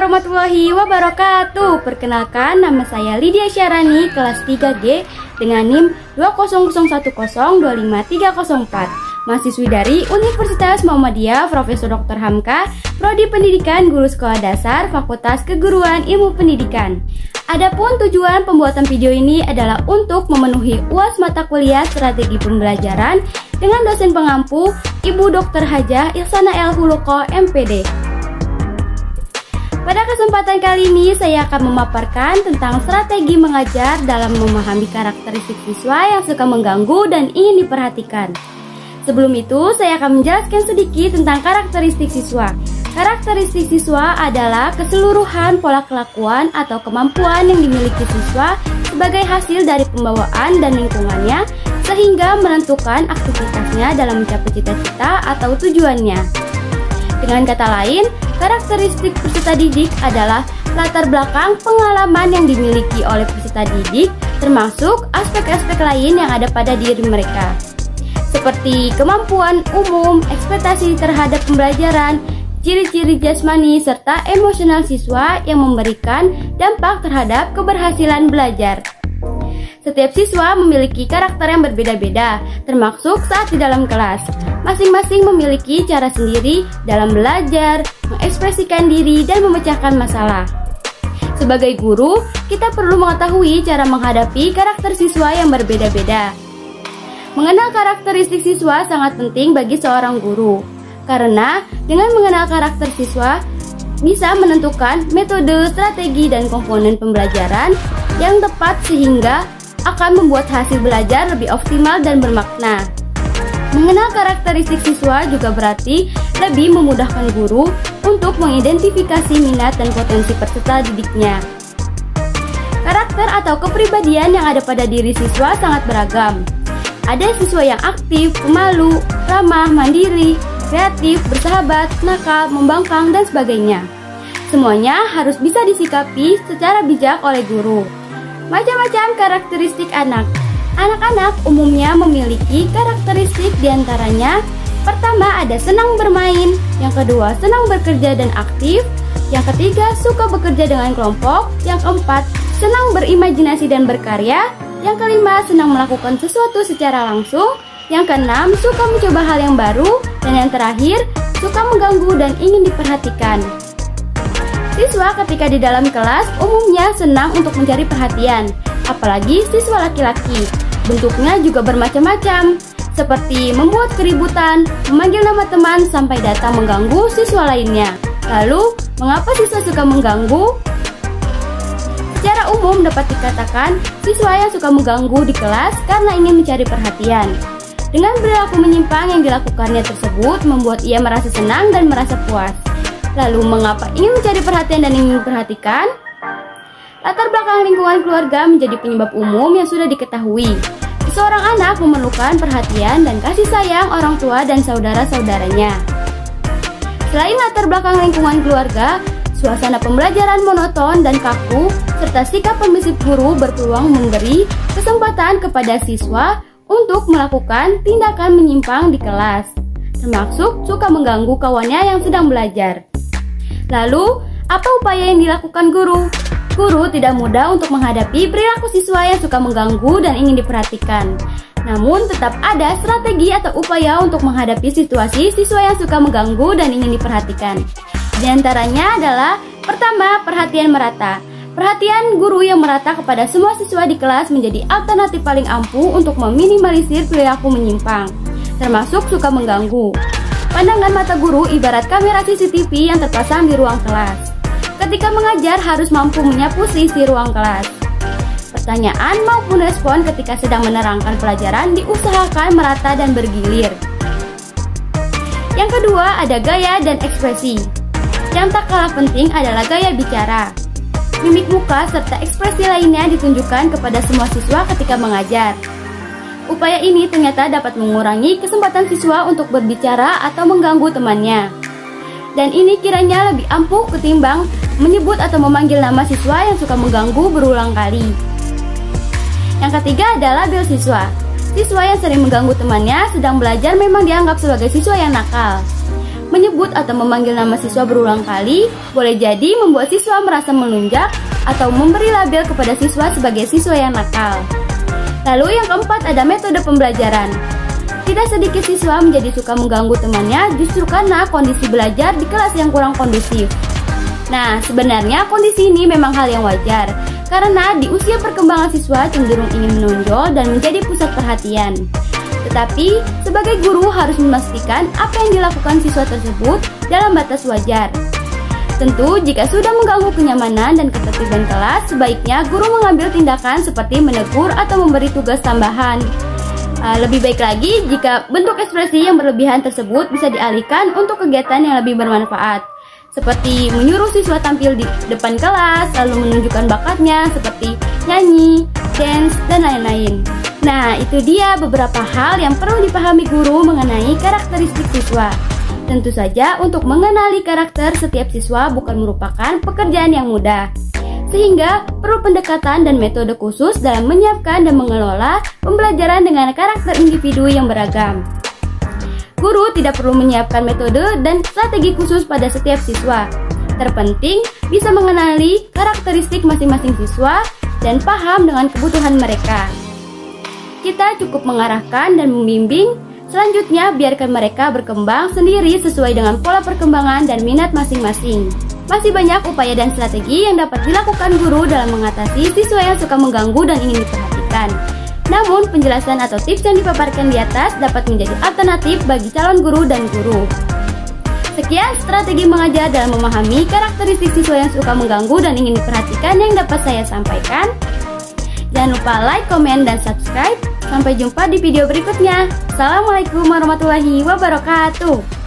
warahmatullahi wabarakatuh. Perkenalkan, nama saya Lydia Syarani, kelas 3G dengan NIM 20010255304. Mahasiswi dari Universitas Muhammadiyah Profesor Dr. Hamka, Prodi Pendidikan Guru Sekolah Dasar, Fakultas Keguruan Ilmu Pendidikan. Adapun tujuan pembuatan video ini adalah untuk memenuhi UAS mata kuliah Strategi Pembelajaran dengan dosen pengampu Ibu Dr. Hajah Ihsana El Huluko, MPD. Pada kesempatan kali ini saya akan memaparkan tentang strategi mengajar dalam memahami karakteristik siswa yang suka mengganggu dan ingin diperhatikan. Sebelum itu, saya akan menjelaskan sedikit tentang karakteristik siswa. Karakteristik siswa adalah keseluruhan pola kelakuan atau kemampuan yang dimiliki siswa sebagai hasil dari pembawaan dan lingkungannya sehingga menentukan aktivitasnya dalam mencapai cita-cita atau tujuannya. Dengan kata lain, karakteristik peserta didik adalah latar belakang pengalaman yang dimiliki oleh peserta didik, termasuk aspek-aspek lain yang ada pada diri mereka, seperti kemampuan umum, ekspektasi terhadap pembelajaran, ciri-ciri jasmani, serta emosional siswa yang memberikan dampak terhadap keberhasilan belajar. Setiap siswa memiliki karakter yang berbeda-beda, termasuk saat di dalam kelas. Masing-masing memiliki cara sendiri dalam belajar, mengekspresikan diri, dan memecahkan masalah. Sebagai guru, kita perlu mengetahui cara menghadapi karakter siswa yang berbeda-beda. Mengenal karakteristik siswa sangat penting bagi seorang guru, karena dengan mengenal karakter siswa bisa menentukan metode, strategi, dan komponen pembelajaran yang tepat sehingga akan membuat hasil belajar lebih optimal dan bermakna. Mengenal karakteristik siswa juga berarti lebih memudahkan guru untuk mengidentifikasi minat dan potensi peserta didiknya. Karakter atau kepribadian yang ada pada diri siswa sangat beragam. Ada siswa yang aktif, pemalu, ramah, mandiri, kreatif, bersahabat, nakal, membangkang, dan sebagainya. Semuanya harus bisa disikapi secara bijak oleh guru. Macam-macam karakteristik anak. Anak-anak umumnya memiliki karakteristik diantaranya: pertama, ada senang bermain, yang kedua, senang bekerja dan aktif, yang ketiga, suka bekerja dengan kelompok, yang keempat, senang berimajinasi dan berkarya, yang kelima, senang melakukan sesuatu secara langsung, yang keenam, suka mencoba hal yang baru, dan yang terakhir, suka mengganggu dan ingin diperhatikan. Siswa ketika di dalam kelas umumnya senang untuk mencari perhatian, apalagi siswa laki-laki. Bentuknya juga bermacam-macam, seperti membuat keributan, memanggil nama teman, sampai datang mengganggu siswa lainnya. Lalu, mengapa siswa suka mengganggu? Secara umum dapat dikatakan, siswa yang suka mengganggu di kelas karena ingin mencari perhatian. Dengan perilaku menyimpang yang dilakukannya tersebut membuat ia merasa senang dan merasa puas. Lalu, mengapa ingin mencari perhatian dan ingin diperhatikan? Latar belakang lingkungan keluarga menjadi penyebab umum yang sudah diketahui. Seorang anak memerlukan perhatian dan kasih sayang orang tua dan saudara-saudaranya. Selain latar belakang lingkungan keluarga, suasana pembelajaran monoton dan kaku, serta sikap permisif guru berpeluang memberi kesempatan kepada siswa untuk melakukan tindakan menyimpang di kelas, termasuk suka mengganggu kawannya yang sedang belajar. Lalu, apa upaya yang dilakukan guru? Guru tidak mudah untuk menghadapi perilaku siswa yang suka mengganggu dan ingin diperhatikan. Namun, tetap ada strategi atau upaya untuk menghadapi situasi siswa yang suka mengganggu dan ingin diperhatikan. Di antaranya adalah: pertama, perhatian merata. Perhatian guru yang merata kepada semua siswa di kelas menjadi alternatif paling ampuh untuk meminimalisir perilaku menyimpang, termasuk suka mengganggu. Pandangan mata guru ibarat kamera CCTV yang terpasang di ruang kelas. Ketika mengajar harus mampu menyapu seisi ruang kelas. Pertanyaan maupun respon ketika sedang menerangkan pelajaran diusahakan merata dan bergilir. Yang kedua, ada gaya dan ekspresi. Yang tak kalah penting adalah gaya bicara. Mimik muka serta ekspresi lainnya ditunjukkan kepada semua siswa ketika mengajar. Upaya ini ternyata dapat mengurangi kesempatan siswa untuk berbicara atau mengganggu temannya. Dan ini kiranya lebih ampuh ketimbang menyebut atau memanggil nama siswa yang suka mengganggu berulang kali. Yang ketiga adalah label siswa. Siswa yang sering mengganggu temannya sedang belajar memang dianggap sebagai siswa yang nakal. Menyebut atau memanggil nama siswa berulang kali boleh jadi membuat siswa merasa melunjak atau memberi label kepada siswa sebagai siswa yang nakal. Lalu yang keempat ada metode pembelajaran. Tidak sedikit siswa menjadi suka mengganggu temannya justru karena kondisi belajar di kelas yang kurang kondusif. Nah, sebenarnya kondisi ini memang hal yang wajar karena di usia perkembangan siswa cenderung ingin menonjol dan menjadi pusat perhatian. Tetapi, sebagai guru harus memastikan apa yang dilakukan siswa tersebut dalam batas wajar. Tentu, jika sudah mengganggu kenyamanan dan ketertiban kelas, sebaiknya guru mengambil tindakan seperti menegur atau memberi tugas tambahan. Lebih baik lagi jika bentuk ekspresi yang berlebihan tersebut bisa dialihkan untuk kegiatan yang lebih bermanfaat, seperti menyuruh siswa tampil di depan kelas, lalu menunjukkan bakatnya seperti nyanyi, dance, dan lain-lain. Nah, itu dia beberapa hal yang perlu dipahami guru mengenai karakteristik siswa. Tentu saja untuk mengenali karakter setiap siswa bukan merupakan pekerjaan yang mudah. Sehingga perlu pendekatan dan metode khusus dalam menyiapkan dan mengelola pembelajaran dengan karakter individu yang beragam. Guru tidak perlu menyiapkan metode dan strategi khusus pada setiap siswa. Terpenting bisa mengenali karakteristik masing-masing siswa dan paham dengan kebutuhan mereka. Kita cukup mengarahkan dan membimbing, selanjutnya biarkan mereka berkembang sendiri sesuai dengan pola perkembangan dan minat masing-masing. Masih banyak upaya dan strategi yang dapat dilakukan guru dalam mengatasi siswa yang suka mengganggu dan ingin diperhatikan. Namun, penjelasan atau tips yang dipaparkan di atas dapat menjadi alternatif bagi calon guru dan guru. Sekian strategi mengajar dalam memahami karakteristik siswa yang suka mengganggu dan ingin diperhatikan yang dapat saya sampaikan. Jangan lupa like, komen, dan subscribe. Sampai jumpa di video berikutnya. Assalamualaikum warahmatullahi wabarakatuh.